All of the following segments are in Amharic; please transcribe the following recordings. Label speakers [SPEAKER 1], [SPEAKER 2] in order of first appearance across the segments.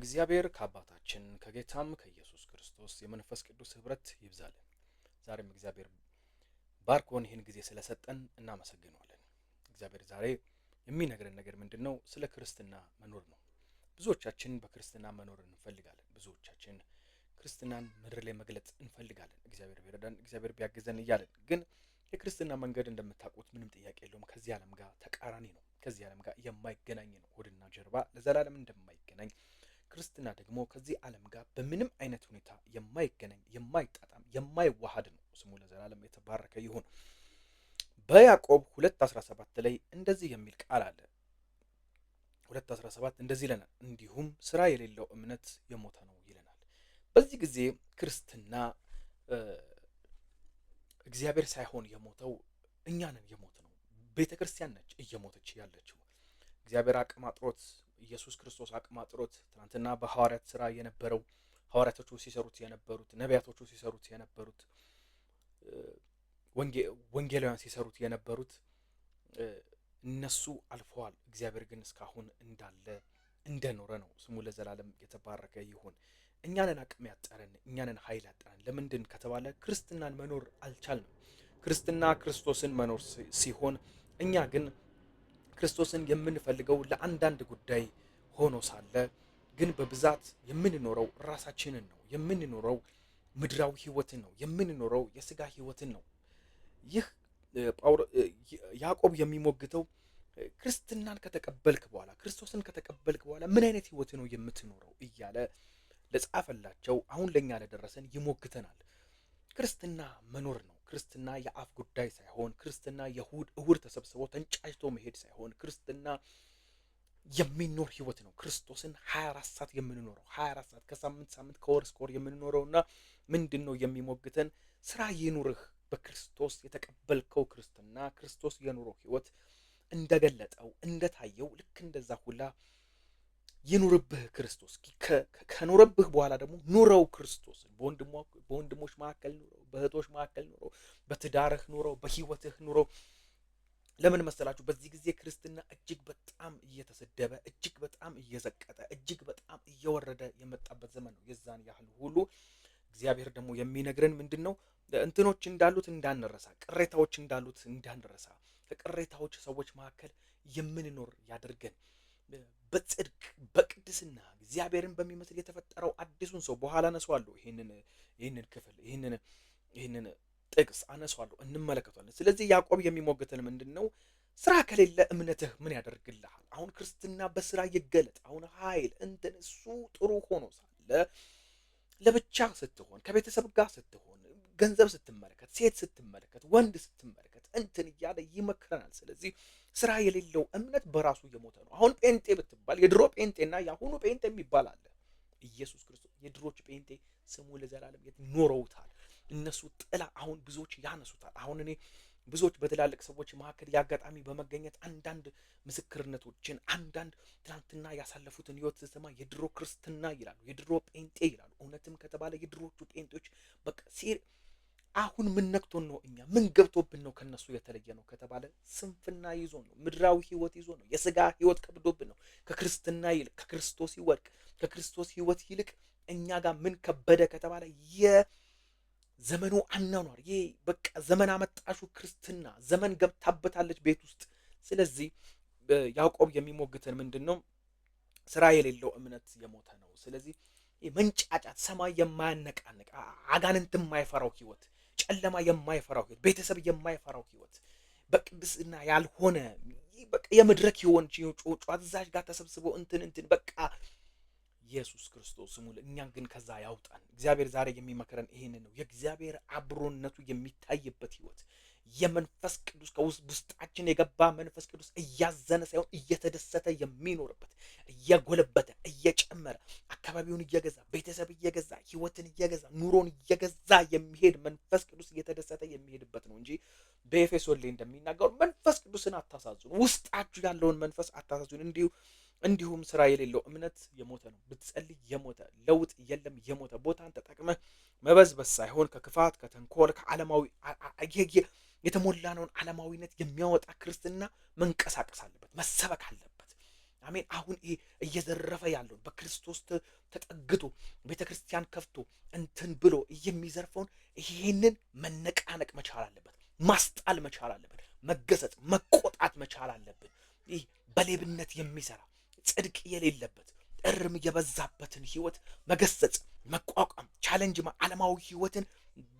[SPEAKER 1] ከእግዚአብሔር ከአባታችን ከጌታም ከኢየሱስ ክርስቶስ የመንፈስ ቅዱስ ኅብረት ይብዛልን። ዛሬም እግዚአብሔር ባርኮን ይህን ጊዜ ስለሰጠን እናመሰግነዋለን። እግዚአብሔር ዛሬ የሚነግረን ነገር ምንድነው? ስለ ክርስትና መኖር ነው። ብዙዎቻችን በክርስትና መኖር እንፈልጋለን። ብዙዎቻችን ክርስትናን ምድር ላይ መግለጽ እንፈልጋለን። እግዚአብሔር ቢረዳን፣ እግዚአብሔር ቢያግዘን እያለን ግን የክርስትና መንገድ እንደምታውቁት ምንም ጥያቄ የለውም ከዚህ ዓለም ጋር ተቃራኒ ነው። ከዚህ ዓለም ጋር የማይገናኝ ነው። ሆድና ጀርባ ለዘላለም እንደማይገናኝ ክርስትና ደግሞ ከዚህ ዓለም ጋር በምንም አይነት ሁኔታ የማይገናኝ የማይጣጣም የማይዋሃድ ነው። ስሙ ለዘላለም የተባረከ ይሁን። በያዕቆብ 2:17 ላይ እንደዚህ የሚል ቃል አለ። 2:17 እንደዚህ ይለናል፣ እንዲሁም ስራ የሌለው እምነት የሞተ ነው ይለናል። በዚህ ጊዜ ክርስትና እግዚአብሔር ሳይሆን የሞተው እኛ ነን የሞት ነው። ቤተ ክርስቲያን ነች እየሞተች ያለችው። እግዚአብሔር አቅማጥሮት ኢየሱስ ክርስቶስ አቅማጥሮት ትናንትና በሐዋርያት ስራ የነበረው ሐዋርያቶቹ ሲሰሩት የነበሩት ነቢያቶቹ ሲሰሩት የነበሩት ወንጌላውያን ሲሰሩት የነበሩት እነሱ አልፈዋል። እግዚአብሔር ግን እስካሁን እንዳለ እንደኖረ ነው። ስሙ ለዘላለም የተባረከ ይሁን። እኛንን አቅም ያጠረን፣ እኛንን ኃይል ያጠረን ለምንድን ከተባለ ክርስትናን መኖር አልቻልንም። ክርስትና ክርስቶስን መኖር ሲሆን እኛ ግን ክርስቶስን የምንፈልገው ለአንዳንድ ጉዳይ ሆኖ ሳለ ግን በብዛት የምንኖረው ራሳችንን ነው። የምንኖረው ምድራዊ ህይወትን ነው። የምንኖረው የስጋ ህይወትን ነው። ይህ ያዕቆብ የሚሞግተው ክርስትናን ከተቀበልክ በኋላ ክርስቶስን ከተቀበልክ በኋላ ምን አይነት ህይወት ነው የምትኖረው እያለ ለጻፈላቸው አሁን ለኛ ለደረሰን ይሞግተናል። ክርስትና መኖር ነው። ክርስትና የአፍ ጉዳይ ሳይሆን ክርስትና እሁድ ተሰብስቦ ተንጫጭቶ መሄድ ሳይሆን ክርስትና የሚኖር ህይወት ነው። ክርስቶስን 24 ሰዓት የምንኖረው 24 ሰዓት ከሳምንት ሳምንት ከወር እስከ ወር የምንኖረውና ምንድነው የሚሞግተን? ስራ ይኑርህ። በክርስቶስ የተቀበልከው ክርስትና ክርስቶስ የኑሮ ህይወት እንደገለጠው እንደታየው ልክ እንደዛ ሁላ ይኑርብህ። ክርስቶስ ከኖረብህ በኋላ ደግሞ ኑረው ክርስቶስን። በወንድሞች መካከል ኑረው፣ በእህቶች መካከል ኑረው፣ በትዳርህ ኑረው፣ በህይወትህ ኑረው። ለምን መሰላችሁ? በዚህ ጊዜ ክርስትና እጅግ በጣም እየተሰደበ እጅግ በጣም እየዘቀጠ እጅግ በጣም እየወረደ የመጣበት ዘመን ነው። የዛን ያህል ሁሉ እግዚአብሔር ደግሞ የሚነግረን ምንድነው? እንትኖች እንዳሉት እንዳንረሳ፣ ቅሬታዎች እንዳሉት እንዳንረሳ፣ ከቅሬታዎች ሰዎች መካከል የምንኖር ያድርገን። በጽድቅ በቅድስና እግዚአብሔርን በሚመስል የተፈጠረው አዲሱን ሰው በኋላ አነሳዋለሁ። ይህንን ክፍል ይህንን ጥቅስ አነሳዋለሁ፣ እንመለከቷለን። ስለዚህ ያዕቆብ የሚሞግተን ምንድነው? ስራ ከሌለ እምነትህ ምን ያደርግልሃል? አሁን ክርስትና በስራ ይገለጥ። አሁን ኃይል እንትን እሱ ጥሩ ሆኖ ሳለ ለብቻ ስትሆን፣ ከቤተሰብ ጋር ስትሆን፣ ገንዘብ ስትመለከት፣ ሴት ስትመለከት፣ ወንድ ስትመለከት እንትን እያለ ይመክረናል። ስለዚህ ስራ የሌለው እምነት በራሱ የሞተ ነው። አሁን ጴንጤ ብትባል የድሮ ጴንጤና የአሁኑ ጴንጤ የሚባል አለ። ኢየሱስ ክርስቶስ የድሮች ጴንጤ ስሙ ለዘላለም ኖረውታል። እነሱ ጥላ አሁን ብዙዎች ያነሱታል። አሁን እኔ ብዙዎች በትላልቅ ሰዎች መካከል ያጋጣሚ በመገኘት አንዳንድ ምስክርነቶችን አንዳንድ ትናንትና ያሳለፉትን ህይወት ስሰማ የድሮ ክርስትና ይላሉ፣ የድሮ ጴንጤ ይላሉ። እውነትም ከተባለ የድሮቹ ጴንጤዎች በቃ አሁን ምን ነክቶን ነው? እኛ ምን ገብቶብን ነው ከነሱ የተለየ ነው ከተባለ ስንፍና ይዞ ነው፣ ምድራዊ ህይወት ይዞ ነው፣ የስጋ ህይወት ከብዶብን ነው። ከክርስትና ይልቅ ከክርስቶስ ይወድቅ ከክርስቶስ ህይወት ይልቅ እኛ ጋር ምን ከበደ ከተባለ የዘመኑ አኗኗር ይሄ በቃ ዘመን አመጣሹ ክርስትና ዘመን ገብታበታለች ቤት ውስጥ። ስለዚህ ያዕቆብ የሚሞግተን ምንድነው? ስራ የሌለው እምነት የሞተ ነው። ስለዚህ መንጫጫት፣ ሰማይ የማያነቃንቅ አጋንንት የማይፈራው ህይወት፣ ጨለማ የማይፈራው ህይወት፣ ቤተሰብ የማይፈራው ህይወት፣ በቅድስና ያልሆነ በቃ የመድረክ ይሆን ጩኸት እዛች ጋር ተሰብስቦ እንትን በቃ ኢየሱስ ክርስቶስ ስሙ። እኛን ግን ከዛ ያውጣን። እግዚአብሔር ዛሬ የሚመክረን ይሄንን ነው። የእግዚአብሔር አብሮነቱ የሚታይበት ህይወት፣ የመንፈስ ቅዱስ ከውስጣችን የገባ መንፈስ ቅዱስ እያዘነ ሳይሆን እየተደሰተ የሚኖርበት፣ እየጎለበተ እየጨመረ አካባቢውን እየገዛ ቤተሰብ እየገዛ ህይወትን እየገዛ ኑሮን እየገዛ የሚሄድ መንፈስ ቅዱስ እየተደሰተ የሚሄድበት ነው እንጂ በኤፌሶን ላይ እንደሚናገሩ መንፈስ ቅዱስን አታሳዝኑ፣ ውስጣችሁ ያለውን መንፈስ አታሳዝኑ። እንዲሁም ስራ የሌለው እምነት የሞተ ነው። ብትጸልይ የሞተ ለውጥ የለም። የሞተ ቦታን ተጠቅመህ መበዝበዝ ሳይሆን ከክፋት ከተንኮል ከዓለማዊ የተሞላነውን ዓለማዊነት የሚያወጣ ክርስትና መንቀሳቀስ አለበት፣ መሰበክ አለበት። አሜን። አሁን ይሄ እየዘረፈ ያለውን በክርስቶስ ተጠግቶ ቤተክርስቲያን ከፍቶ እንትን ብሎ የሚዘርፈውን ይሄንን መነቃነቅ መቻል አለበት፣ ማስጣል መቻል አለበት፣ መገሰጽ መቆጣት መቻል አለብን። ይህ በሌብነት የሚሰራ ጽድቅ የሌለበት እርም የበዛበትን ህይወት መገሰጽ፣ መቋቋም፣ ቻሌንጅ ዓለማዊ ህይወትን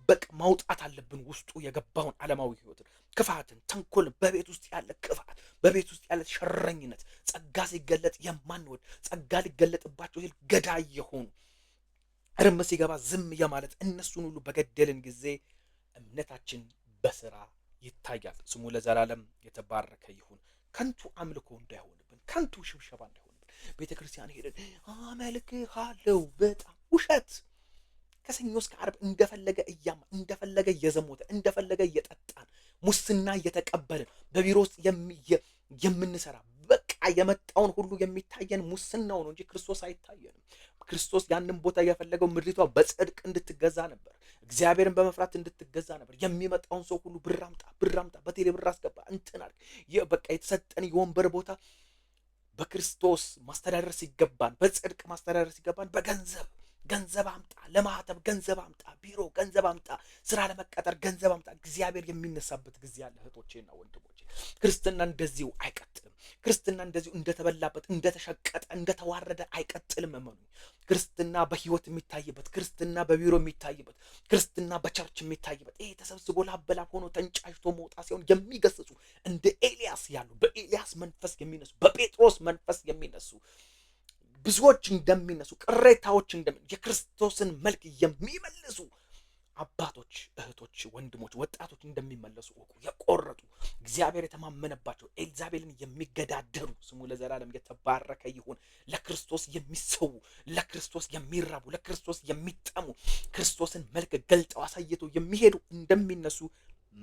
[SPEAKER 1] በቃ ማውጣት አለብን። ውስጡ የገባውን ዓለማዊ ህይወትን፣ ክፋትን፣ ተንኮልን፣ በቤት ውስጥ ያለ ክፋት፣ በቤት ውስጥ ያለ ሸረኝነት፣ ጸጋ ሲገለጥ የማንወድ ጸጋ ሊገለጥባቸው ሲል ገዳይ የሆኑ እርም ሲገባ ዝም የማለት እነሱን ሁሉ በገደልን ጊዜ እምነታችን በስራ ይታያል። ስሙ ለዘላለም የተባረከ ይሁን። ከንቱ አምልኮ እንዳይሆንብን፣ ከንቱ ሽብሸባ እንዳይሆንብን። ቤተ ክርስቲያን ሄደን አመልክሃለሁ፣ በጣም ውሸት። ከሰኞ እስከ ዓርብ እንደፈለገ እያማ እንደፈለገ እየዘሞተ እንደፈለገ እየጠጣን ሙስና እየተቀበልን በቢሮ ውስጥ የምንሰራ በቃ የመጣውን ሁሉ የሚታየን ሙስናው ነው እንጂ ክርስቶስ አይታየንም። ክርስቶስ ያንን ቦታ የፈለገው ምድሪቷ በጽድቅ እንድትገዛ ነበር፣ እግዚአብሔርን በመፍራት እንድትገዛ ነበር። የሚመጣውን ሰው ሁሉ ብር አምጣ፣ በቴሌ ብር አስገባ፣ እንትን አድርግ። በቃ የተሰጠን የወንበር ቦታ በክርስቶስ ማስተዳደር ሲገባን፣ በጽድቅ ማስተዳደር ሲገባን ገንዘብ አምጣ፣ ለማህተብ ገንዘብ አምጣ፣ ቢሮ ገንዘብ አምጣ፣ ስራ ለመቀጠር ገንዘብ አምጣ። እግዚአብሔር የሚነሳበት ጊዜ አለ። እህቶቼና ወንድሞቼ ክርስትና እንደዚሁ አይቀጥልም። ክርስትና እንደዚሁ እንደተበላበት፣ እንደተሸቀጠ፣ እንደተዋረደ አይቀጥልም። እመኑ። ክርስትና በህይወት የሚታይበት፣ ክርስትና በቢሮ የሚታይበት፣ ክርስትና በቸርች የሚታይበት ይሄ ተሰብስቦ ላበላብ ሆኖ ተንጫጭቶ መውጣት ሲሆን የሚገስጹ እንደ ኤልያስ ያሉ በኤልያስ መንፈስ የሚነሱ በጴጥሮስ መንፈስ የሚነሱ ብዙዎች እንደሚነሱ ቅሬታዎች የክርስቶስን መልክ የሚመልሱ አባቶች፣ እህቶች፣ ወንድሞች፣ ወጣቶች እንደሚመለሱ እወቁ። የቆረጡ እግዚአብሔር የተማመነባቸው ኤልዛቤልን የሚገዳደሩ ስሙ ለዘላለም የተባረከ ይሁን። ለክርስቶስ የሚሰዉ፣ ለክርስቶስ የሚራቡ፣ ለክርስቶስ የሚጠሙ ክርስቶስን መልክ ገልጠው አሳይተው የሚሄዱ እንደሚነሱ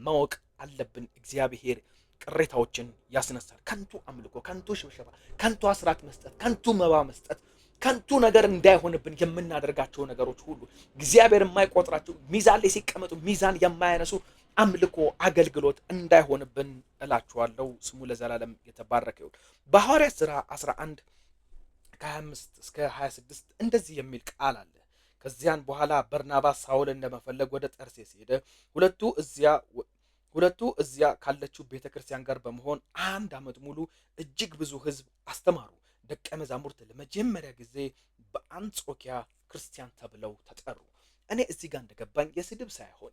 [SPEAKER 1] ማወቅ አለብን። እግዚአብሔር ቅሬታዎችን ያስነሳል። ከንቱ አምልኮ፣ ከንቱ ሽብሸባ፣ ከንቱ አስራት መስጠት፣ ከንቱ መባ መስጠት፣ ከንቱ ነገር እንዳይሆንብን የምናደርጋቸው ነገሮች ሁሉ እግዚአብሔር የማይቆጥራቸው ሚዛን ላይ ሲቀመጡ ሚዛን የማያነሱ አምልኮ፣ አገልግሎት እንዳይሆንብን እላችኋለሁ። ስሙ ለዘላለም የተባረከ ይሁን። በሐዋርያት ሥራ 11 ከ25 እስከ 26 እንደዚህ የሚል ቃል አለ። ከዚያን በኋላ በርናባስ ሳውልን ለመፈለግ ወደ ጠርሴስ ሄደ። ሁለቱ እዚያ ካለችው ቤተክርስቲያን ጋር በመሆን 1 ዓመት ሙሉ እጅግ ብዙ ሕዝብ አስተማሩ። ደቀ መዛሙርት ለመጀመሪያ ጊዜ በአንጾኪያ ክርስቲያን ተብለው ተጠሩ። እኔ እዚህ ጋር እንደገባኝ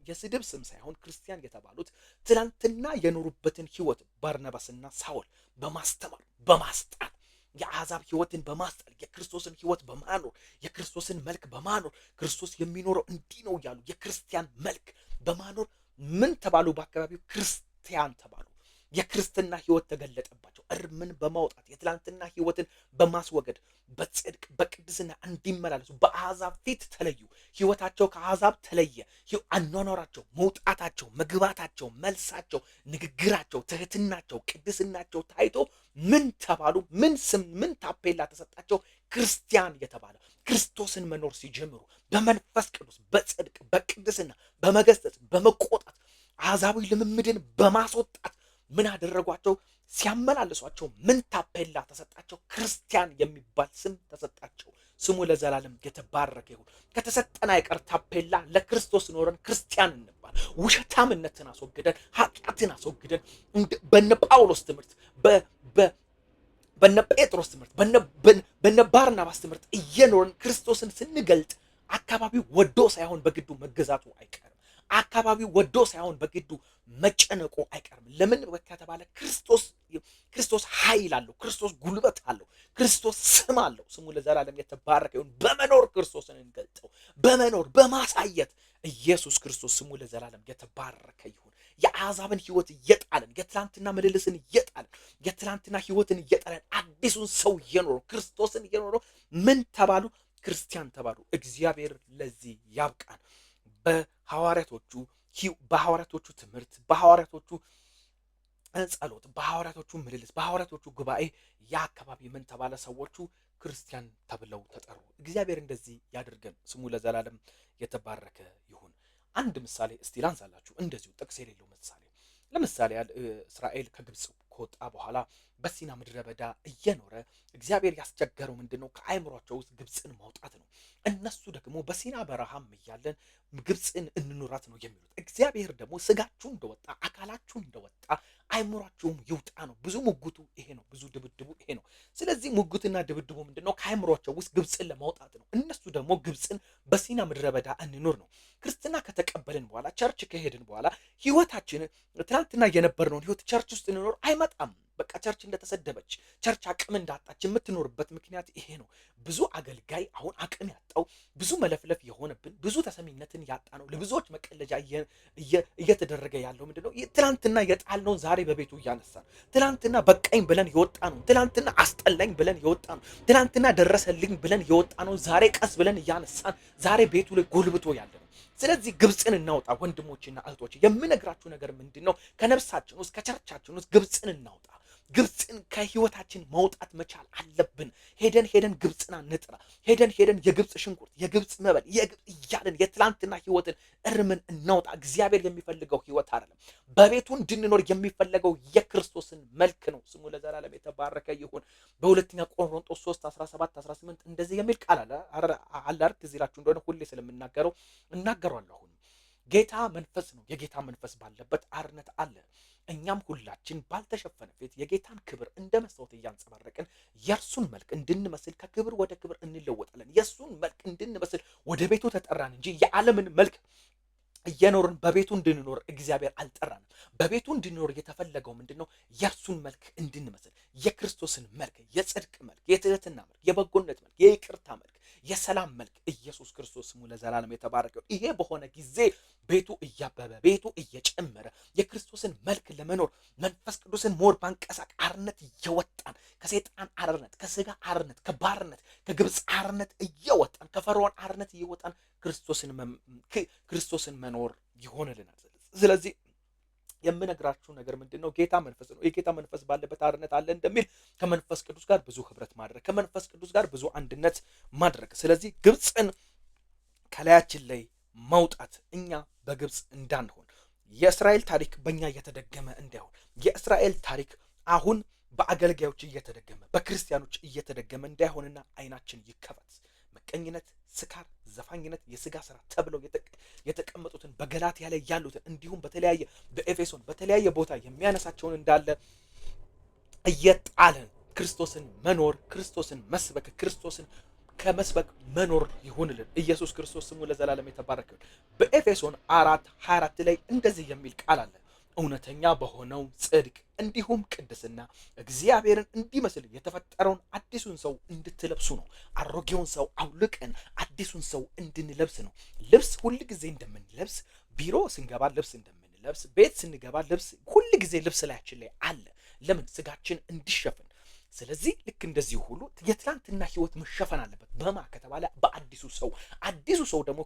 [SPEAKER 1] የስድብ ስም ሳይሆን ክርስቲያን የተባሉት ትናንትና የኖሩበትን ህይወት ባርናባስና ሳውል በማስተማር በማስጣል የአሕዛብ ህይወትን በማስጣል የክርስቶስን ህይወት በማኖር የክርስቶስን መልክ በማኖር ክርስቶስ የሚኖረው እንዲህ ነው ያሉ የክርስቲያን መልክ በማኖር ምን ተባሉ? በአካባቢው ክርስቲያን ተባሉ። የክርስትና ህይወት ተገለጠባቸው። እርምን በማውጣት የትላንትና ህይወትን በማስወገድ በጽድቅ በቅድስና እንዲመላለሱ በአሕዛብ ፊት ተለዩ። ህይወታቸው ከአሕዛብ ተለየ። አኗኗራቸው፣ መውጣታቸው፣ መግባታቸው፣ መልሳቸው፣ ንግግራቸው፣ ትህትናቸው፣ ቅድስናቸው ታይቶ ምን ተባሉ? ምን ስም፣ ምን ታፔላ ተሰጣቸው? ክርስቲያን የተባለ ክርስቶስን መኖር ሲጀምሩ በመንፈስ ቅዱስ በጽድቅ በቅድስና በመገሰጽ በመቆጣት አሕዛባዊ ልምምድን በማስወጣት ምን አደረጓቸው? ሲያመላልሷቸው ምን ታፔላ ተሰጣቸው? ክርስቲያን የሚባል ስም ተሰጣቸው። ስሙ ለዘላለም የተባረከ ይሁን። ከተሰጠን አይቀር ታፔላ ለክርስቶስ ኖረን ክርስቲያን እንባል። ውሸታምነትን አስወግደን ኃጢአትን አስወግደን በነ ጳውሎስ ትምህርት በነ ጴጥሮስ ትምህርት በነ ባርናባስ ትምህርት እየኖርን ክርስቶስን ስንገልጥ አካባቢው ወዶ ሳይሆን በግዱ መገዛቱ አይቀርም። አካባቢው ወዶ ሳይሆን በግዱ መጨነቁ አይቀርም። ለምን ከተባለ ክርስቶስ ኃይል አለው። ክርስቶስ ጉልበት አለው። ክርስቶስ ስም አለው። ስሙ ለዘላለም የተባረከ ይሁን። በመኖር ክርስቶስን እንገልጠው። በመኖር በማሳየት ኢየሱስ ክርስቶስ ስሙ ለዘላለም የተባረከ ይሁን። የአሕዛብን ህይወት እየጣልን የትላንትና ምልልስን እየጣልን የትላንትና ህይወትን እየጣልን አዲሱን ሰው እየኖረው ክርስቶስን እየኖረው ምን ተባሉ? ክርስቲያን ተባሉ። እግዚአብሔር ለዚህ ያብቃን። በሐዋርያቶቹ ትምህርት፣ በሐዋርያቶቹ ጸሎት፣ በሐዋርያቶቹ ምልልስ፣ በሐዋርያቶቹ ጉባኤ የአካባቢ ምን ተባለ? ሰዎቹ ክርስቲያን ተብለው ተጠሩ። እግዚአብሔር እንደዚህ ያድርገን። ስሙ ለዘላለም የተባረከ ይሁን። አንድ ምሳሌ እስቲ ላንሳላችሁ፣ እንደዚሁ ጥቅስ የሌለው ምሳሌ። ለምሳሌ እስራኤል ከግብፅ ከወጣ በኋላ በሲና ምድረ በዳ እየኖረ እግዚአብሔር ያስቸገረው ምንድነው? ከአእምሯቸው ውስጥ ግብፅን ማውጣት ነው። እነሱ ደግሞ በሲና በረሃም እያለን ግብፅን እንኑራት ነው የሚሉት። እግዚአብሔር ደግሞ ስጋችሁ እንደወጣ አካላችሁ እንደወጣ አእምሯችሁም ይውጣ ነው። ብዙ ሙግቱ ይሄ ነው። ብዙ ድብድቡ ይሄ ነው። ስለዚህ ሙግትና ድብድቡ ምንድነው? ከአእምሯቸው ውስጥ ግብፅን ለማውጣት ነው። እነሱ ደግሞ ግብፅን በሲና ምድረ በዳ እንኑር ነው። ክርስትና ከተቀበልን በኋላ ቸርች ከሄድን በኋላ ህይወታችን ትናንትና የነበርነውን ህይወት ቸርች ውስጥ እንኖር አይመጣም። በቃ ቸርች እንደተሰደበች ቸርች አቅም እንዳጣች የምትኖርበት ምክንያት ይሄ ነው። ብዙ አገልጋይ አሁን አቅም ያጣው፣ ብዙ መለፍለፍ የሆነብን፣ ብዙ ተሰሚነትን ያጣ ነው። ለብዙዎች መቀለጃ እየተደረገ ያለው ምንድነው? ትናንትና የጣልነውን ዛሬ በቤቱ እያነሳ ነው። ትናንትና በቃኝ ብለን የወጣ ነው። ትናንትና አስጠላኝ ብለን የወጣ ነው። ትናንትና ደረሰልኝ ብለን የወጣ ነው። ዛሬ ቀስ ብለን እያነሳን ዛሬ ቤቱ ላይ ጎልብቶ ያለ ነው። ስለዚህ ግብፅን እናውጣ ወንድሞችና እህቶች። የምነግራችሁ ነገር ምንድን ነው? ከነፍሳችን ውስጥ ከቸርቻችን ውስጥ ግብፅን እናውጣ። ግብፅን ከህይወታችን ማውጣት መቻል አለብን። ሄደን ግብፅን አንጥራ። ሄደን የግብፅ ሽንኩርት፣ የግብፅ መበል እያለን የትላንትና ህይወትን እርምን እናውጣ። እግዚአብሔር የሚፈልገው ህይወት አይደለም። በቤቱ እንድንኖር የሚፈለገው የክርስቶስን መልክ ነው። ስሙ ለዘላለም የተባረከ ይሁን። በሁለተኛ ቆሮንቶስ 3:17-18 እንደዚህ የሚል ቃል አለ። ትዝ ይላችሁ እንደሆነ ሁሌ ስለምናገረው እናገሯለሁ። አሁን ጌታ መንፈስ ነው። የጌታ መንፈስ ባለበት አርነት አለ። እኛም ሁላችን ባልተሸፈነ ፊት የጌታን ክብር እንደ መስታወት እያንጸባረቅን የእርሱን መልክ እንድንመስል ከክብር ወደ ክብር እንለወጣለን። የእርሱን መልክ እንድንመስል ወደ ቤቱ ተጠራን እንጂ የዓለምን መልክ እየኖርን በቤቱ እንድንኖር እግዚአብሔር አልጠራንም። በቤቱ እንድንኖር የተፈለገው ምንድነው? የእርሱን መልክ እንድንመስል፣ የክርስቶስን መልክ፣ የጽድቅ መልክ፣ የትህትና መልክ፣ የበጎነት መልክ፣ የይቅርታ መልክ፣ የሰላም መልክ ኢየሱስ ክርስቶስ ስሙ ለዘላለም የተባረከው። ይሄ በሆነ ጊዜ ቤቱ እያበበ ቤቱ እየጨመረ የክርስቶስን መልክ ለመኖር መንፈስ ቅዱስን ሞር ባንቀሳቅ አርነት እየወጣን ከሰይጣን አርነት፣ ከስጋ አርነት፣ ከባርነት፣ ከግብፅ አርነት እየወጣን ከፈርዖን አርነት እየወጣን ክርስቶስን መኖር ይሆንልናል። ስለዚህ የምነግራችሁ ነገር ምንድነው? ጌታ መንፈስ ነው። የጌታ መንፈስ ባለበት አርነት አለ እንደሚል ከመንፈስ ቅዱስ ጋር ብዙ ህብረት ማድረግ፣ ከመንፈስ ቅዱስ ጋር ብዙ አንድነት ማድረግ። ስለዚህ ግብፅን ከላያችን ላይ ማውጣት፣ እኛ በግብፅ እንዳንሆን፣ የእስራኤል ታሪክ በእኛ እየተደገመ እንዳይሆን፣ የእስራኤል ታሪክ አሁን በአገልጋዮች እየተደገመ በክርስቲያኖች እየተደገመ እንዳይሆንና አይናችን ይከፈት። ምቀኝነት፣ ስካር፣ ዘፋኝነት፣ የስጋ ስራ ተብለው የተቀመጡትን በገላትያ ላይ ያሉትን እንዲሁም በተለያየ በኤፌሶን በተለያየ ቦታ የሚያነሳቸውን እንዳለ እየጣልን ክርስቶስን መኖር፣ ክርስቶስን መስበክ፣ ክርስቶስን ከመስበክ መኖር ይሁንልን። ኢየሱስ ክርስቶስ ስሙ ለዘላለም የተባረከ። በኤፌሶን 4:24 ላይ እንደዚህ የሚል ቃል አለ። እውነተኛ በሆነው ጽድቅ እንዲሁም ቅድስና እግዚአብሔርን እንዲመስል የተፈጠረውን አዲሱን ሰው እንድትለብሱ ነው። አሮጌውን ሰው አውልቀን አዲሱን ሰው እንድንለብስ ነው። ልብስ ሁል ጊዜ እንደምንለብስ፣ ቢሮ ስንገባ ልብስ እንደምንለብስ፣ ቤት ስንገባ ልብስ ሁል ጊዜ ልብስ ላያችን ላይ አለ። ለምን? ስጋችን እንዲሸፍን። ስለዚህ ልክ እንደዚህ ሁሉ የትላንትና ህይወት መሸፈን አለበት። በማ ከተባለ በአዲሱ ሰው። አዲሱ ሰው ደግሞ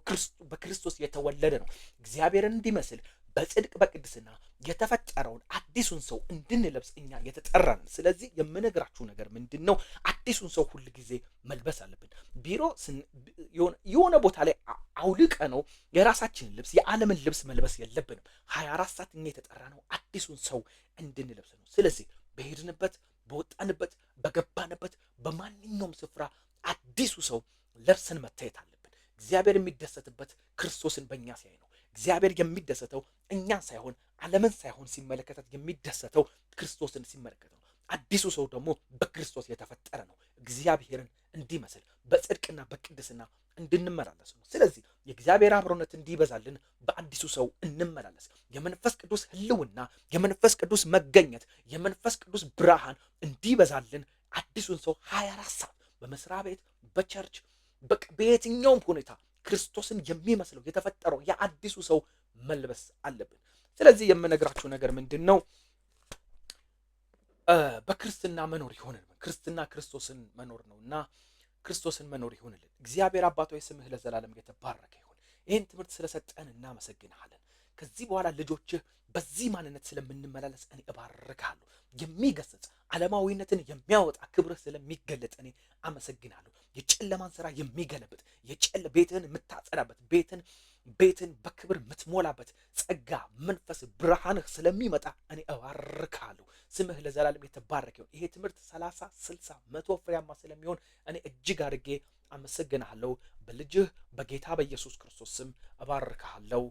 [SPEAKER 1] በክርስቶስ የተወለደ ነው። እግዚአብሔርን እንዲመስል በጽድቅ በቅድስና የተፈጠረውን አዲሱን ሰው እንድንለብስ እኛ የተጠራን። ስለዚህ የምነግራችሁ ነገር ምንድን ነው? አዲሱን ሰው ሁል ጊዜ መልበስ አለብን። ቢሮ የሆነ ቦታ ላይ አውልቀ ነው የራሳችንን ልብስ የዓለምን ልብስ መልበስ የለብንም። 24 ሰዓት እኛ የተጠራ ነው አዲሱን ሰው እንድንለብስ ነው። ስለዚህ በሄድንበት በወጣንበት በገባንበት በማንኛውም ስፍራ አዲሱ ሰው ለብሰን መታየት አለብን። እግዚአብሔር የሚደሰትበት ክርስቶስን በእኛ ሲያይ ነው። እግዚአብሔር የሚደሰተው እኛን ሳይሆን ዓለምን ሳይሆን ሲመለከታት የሚደሰተው ክርስቶስን ሲመለከት ነው። አዲሱ ሰው ደግሞ በክርስቶስ የተፈጠረ ነው። እግዚአብሔርን እንዲመስል በጽድቅና በቅድስና እንድንመላለስ ነው። ስለዚህ የእግዚአብሔር አብሮነት እንዲበዛልን በአዲሱ ሰው እንመላለስ። የመንፈስ ቅዱስ ህልውና፣ የመንፈስ ቅዱስ መገኘት፣ የመንፈስ ቅዱስ ብርሃን እንዲበዛልን አዲሱን ሰው 24 ሰዓት በመስሪያ ቤት፣ በቸርች፣ በየትኛውም ሁኔታ ክርስቶስን የሚመስለው የተፈጠረው የአዲሱ ሰው መልበስ አለብን። ስለዚህ የምነግራችሁ ነገር ምንድን ነው? በክርስትና መኖር ይሆንልን። ክርስትና ክርስቶስን መኖር ነውና ክርስቶስን መኖር ይሆንልን። እግዚአብሔር አባት ሆይ ስምህ ለዘላለም የተባረከ ይሁን። ይህን ትምህርት ስለሰጠን እናመሰግንሃለን። ከዚህ በኋላ ልጆችህ በዚህ ማንነት ስለምንመላለስ እኔ እባርካለሁ። የሚገስጽ ዓለማዊነትን የሚያወጣ ክብርህ ስለሚገለጥ እኔ አመሰግናለሁ። የጨለማን ስራ የሚገለብጥ ቤትህን የምታጸዳበት ቤትን ቤትን በክብር የምትሞላበት ጸጋ፣ መንፈስ፣ ብርሃንህ ስለሚመጣ እኔ እባርካለሁ። ስምህ ለዘላለም የተባረከ ይሁን። ይሄ ትምህርት 30፣ 60፣ 100 ፍሬያማ ስለሚሆን እኔ እጅግ አድርጌ አመሰግናለሁ። በልጅህ በጌታ በኢየሱስ ክርስቶስ ስም እባርካለሁ።